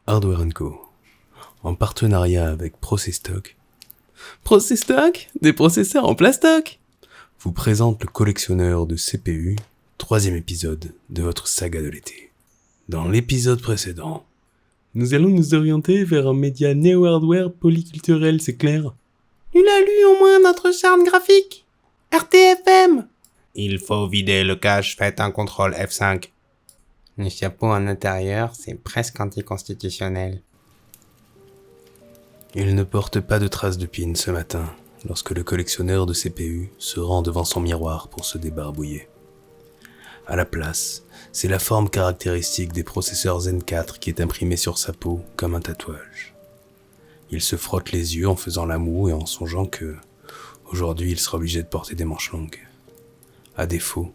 Hardware & Co, en partenariat avec Processtock. Processtock, des processeurs en plastoc, vous présente le collectionneur de CPU, 3e épisode de votre saga de l'été. Dans l'épisode précédent, nous allons nous orienter vers un média néo-hardware polyculturel, c'est clair. Il a lu au moins notre charte graphique. RTFM. Il faut vider le cache, faites un contrôle F5. Le chapeau en intérieur, c'est presque anticonstitutionnel. Il ne porte pas de traces de pin ce matin, lorsque le collectionneur de CPU se rend devant son miroir pour se débarbouiller. À la place, c'est la forme caractéristique des processeurs Zen 4 qui est imprimée sur sa peau comme un tatouage. Il se frotte les yeux en faisant la moue et en songeant que, aujourd'hui, il sera obligé de porter des manches longues. À défaut,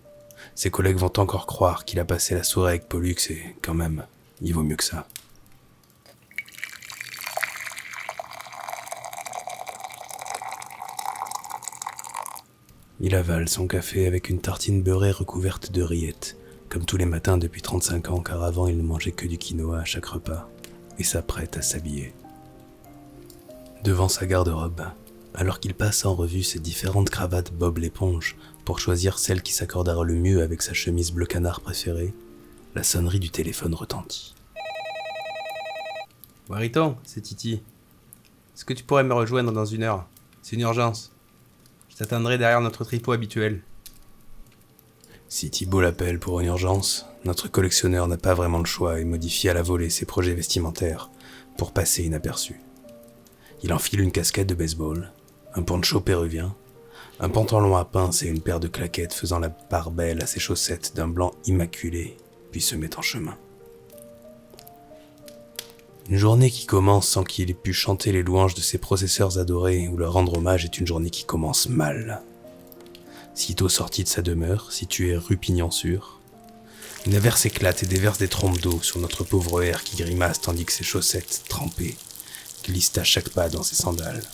ses collègues vont encore croire qu'il a passé la soirée avec Pollux et, quand même, il vaut mieux que ça. Il avale son café avec une tartine beurrée recouverte de rillettes, comme tous les matins depuis 35 ans, car avant il ne mangeait que du quinoa à chaque repas, et s'apprête à s'habiller. Devant sa garde-robe, alors qu'il passe en revue ses différentes cravates Bob l'éponge pour choisir celle qui s'accordera le mieux avec sa chemise bleu canard préférée, la sonnerie du téléphone retentit. « Mariton, c'est Titi. Est-ce que tu pourrais me rejoindre dans 1 heure ? C'est une urgence. Je t'attendrai derrière notre tripot habituel. » Si Thibault l'appelle pour une urgence, notre collectionneur n'a pas vraiment le choix et modifie à la volée ses projets vestimentaires pour passer inaperçu. Il enfile une casquette de baseball, un poncho péruvien, un pantalon à pince et une paire de claquettes faisant la part belle à ses chaussettes d'un blanc immaculé, puis se met en chemin. Une journée qui commence sans qu'il ait pu chanter les louanges de ses processeurs adorés ou leur rendre hommage est une journée qui commence mal. Sitôt sorti de sa demeure, située rue Pignon-sur, une averse éclate et déverse des trompes d'eau sur notre pauvre R qui grimace tandis que ses chaussettes trempées glissent à chaque pas dans ses sandales.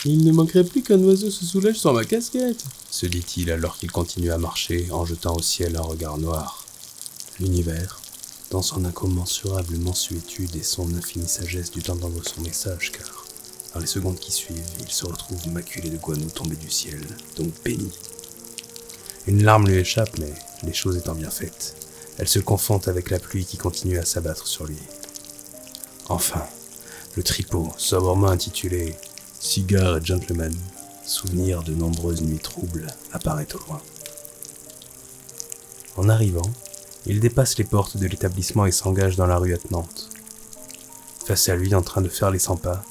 « Il ne manquerait plus qu'un oiseau se soulage sur ma casquette !» se dit-il alors qu'il continue à marcher en jetant au ciel un regard noir. L'univers, dans son incommensurable mansuétude et son infinie sagesse dut entendre son message, car dans les secondes qui suivent, il se retrouve maculé de guano tombé du ciel, donc béni. Une larme lui échappe, mais les choses étant bien faites, elle se confond avec la pluie qui continue à s'abattre sur lui. Enfin, le tripot, sobrement intitulé « Cigar et Gentleman », souvenir de nombreuses nuits troubles, apparaît au loin. En arrivant, il dépasse les portes de l'établissement et s'engage dans la rue attenante. Face à lui, en train de faire les 100 pas,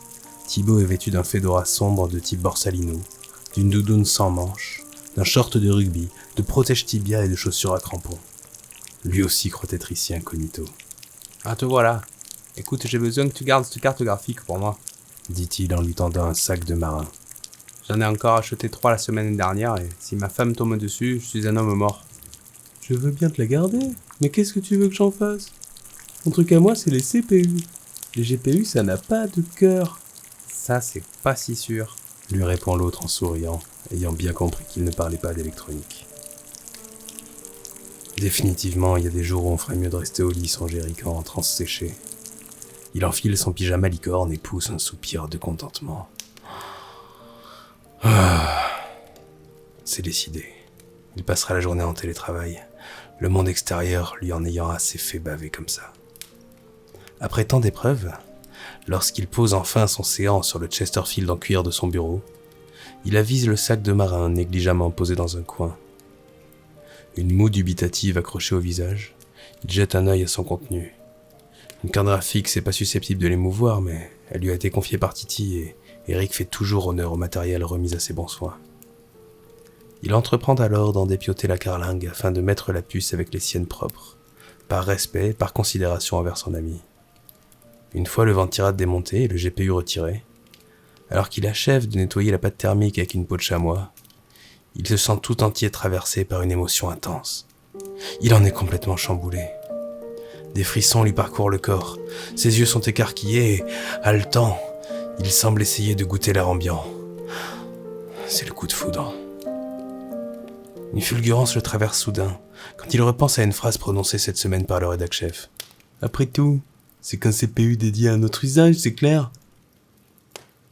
Thibault est vêtu d'un fedora sombre de type Borsalino, d'une doudoune sans manches, d'un short de rugby, de protège-tibia et de chaussures à crampons. Lui aussi croit-être ici incognito. « Ah, te voilà. Écoute, j'ai besoin que tu gardes cette carte graphique pour moi. » dit-il en lui tendant un sac de marin. « J'en ai encore acheté 3 la semaine dernière et si ma femme tombe dessus, je suis un homme mort. » « Je veux bien te la garder, mais qu'est-ce que tu veux que j'en fasse ? Mon truc à moi, c'est les CPU. Les GPU, ça n'a pas de cœur. » « Ça, c'est pas si sûr. » lui répond l'autre en souriant, ayant bien compris qu'il ne parlait pas d'électronique. Définitivement, il y a des jours où on ferait mieux de rester au lit, songe Erican en transe séchée. Il enfile son pyjama licorne et pousse un soupir de contentement. C'est décidé. Il passera la journée en télétravail, le monde extérieur lui en ayant assez fait baver comme ça. Après tant d'épreuves, lorsqu'il pose enfin son séant sur le Chesterfield en cuir de son bureau, il avise le sac de marin négligemment posé dans un coin. Une moue dubitative accrochée au visage, il jette un œil à son contenu. Une carte graphique, c'est pas susceptible de l'émouvoir, mais elle lui a été confiée par Titi et Eric fait toujours honneur au matériel remis à ses bons soins. Il entreprend alors d'en dépioter la carlingue afin de mettre la puce avec les siennes propres, par respect, par considération envers son ami. Une fois le ventirad démonté et le GPU retiré, alors qu'il achève de nettoyer la pâte thermique avec une peau de chamois, il se sent tout entier traversé par une émotion intense. Il en est complètement chamboulé. Des frissons lui parcourent le corps, ses yeux sont écarquillés et, haletant, il semble essayer de goûter l'air ambiant. C'est le coup de foudre. Une fulgurance le traverse soudain, quand il repense à une phrase prononcée cette semaine par le rédac-chef. « Après tout, C'est qu'un CPU dédié à un autre usage, c'est clair.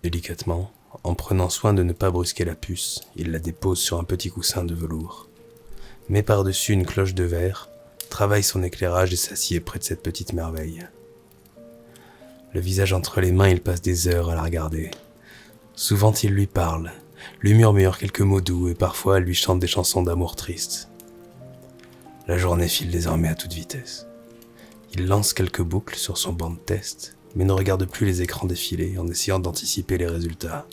Délicatement, en prenant soin de ne pas brusquer la puce, il la dépose sur un petit coussin de velours. Met par-dessus une cloche de verre, travaille son éclairage et s'assied près de cette petite merveille. Le visage entre les mains, il passe des heures à la regarder. Souvent il lui parle, lui murmure quelques mots doux et parfois elle lui chante des chansons d'amour tristes. La journée file désormais à toute vitesse. Il lance quelques boucles sur son banc de test, mais ne regarde plus les écrans défiler en essayant d'anticiper les résultats.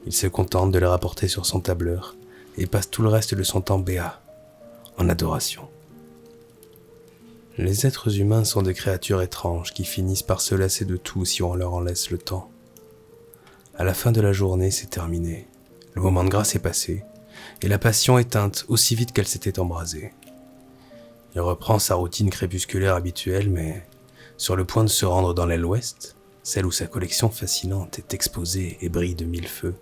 Il se contente de les rapporter sur son tableur et passe tout le reste de son temps béat, en adoration. Les êtres humains sont des créatures étranges qui finissent par se lasser de tout si on leur en laisse le temps. À la fin de la journée, c'est terminé. Le moment de grâce est passé, et la passion éteinte aussi vite qu'elle s'était embrasée. Il reprend sa routine crépusculaire habituelle, mais sur le point de se rendre dans l'aile ouest, celle où sa collection fascinante est exposée et brille de mille feux,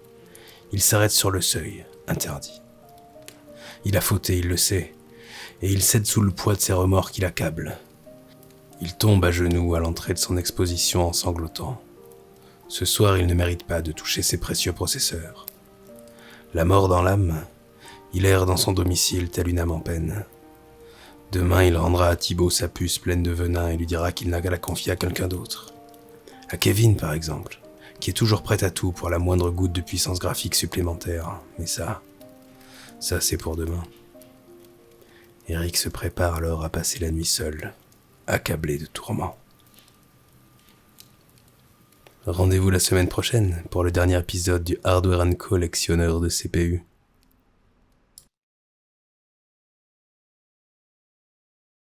il s'arrête sur le seuil, interdit. Il a fauté, il le sait, et il cède sous le poids de ses remords qui l'accablent. Il tombe à genoux à l'entrée de son exposition en sanglotant. Ce soir, il ne mérite pas de toucher ses précieux processeurs. La mort dans l'âme, il erre dans son domicile tel une âme en peine. Demain, il rendra à Thibaut sa puce pleine de venin et lui dira qu'il n'a qu'à la confier à quelqu'un d'autre. À Kevin, par exemple, qui est toujours prêt à tout pour la moindre goutte de puissance graphique supplémentaire. Mais ça c'est pour demain. Eric se prépare alors à passer la nuit seul, accablé de tourments. Rendez-vous la semaine prochaine pour le dernier épisode du Hardware & Collectionneur de CPU.